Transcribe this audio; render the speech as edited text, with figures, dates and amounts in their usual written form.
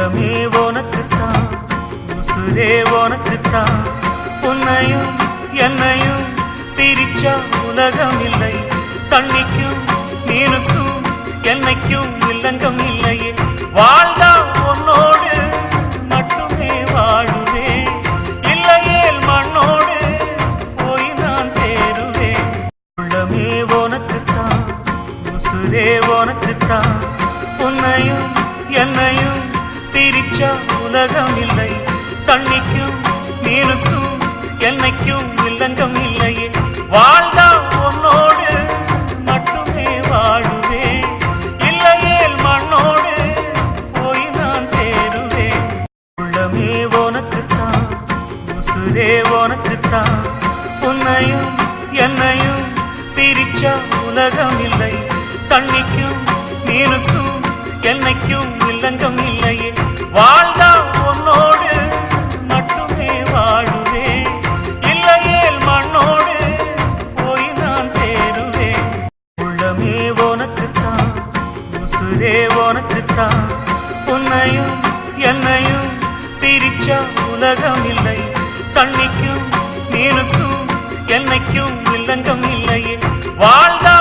உள்ளமே உனக்குத்தான், உசுரே உனக்குத்தான். உன்னையும் என்னையும் பிரிச்சா உலகம் இல்லை. தண்ணிக்கும் மீனுக்கும் என்னைக்கும் இல்லங்கம் இல்லையே. வாழ்ந்தா உன்னோடு மட்டுமே வாழுவேன், இல்லையேல் மண்ணோடு போய் நான் சேருவேன். உள்ளமே உனக்குத்தான், உசுரே உனக்குத்தான். உன்னையும் என்னையும் பிரிச்சா உலகம் இல்லை. தண்ணிக்கும் மீனுக்கும் என்னைக்கும் இல்லங்கம் இல்லையே. வாழ்ந்தா உன்னோடு மட்டுமே வாழுவேன், இல்லையேல் மண்ணோடு போய் நான் சேருவேன். உள்ளமே உனக்குத்தான், உசுரே உனக்குத்தான். உன்னையும் என்னையும் பிரிச்சா உலகம் இல்லை. தண்ணிக்கும் மீனுக்கும் என்னைக்கும் இல்லங்கம் இல்லையே. வாழ்ந்தா உன்னோடு மட்டுமே வாழுவேன், இல்லையேல் மண்ணோடு போய் நான் சேருவேன். உள்ளமே உனக்குத்தான், உசுரே உனக்குத்தான். உன்னையும் என்னையும் பிரிச்சா உலகம் இல்லை. தண்ணிக்கும் மீனுக்கும் என்னைக்கும் இல்லங்கம் இல்லையே. வாழ்ந்தா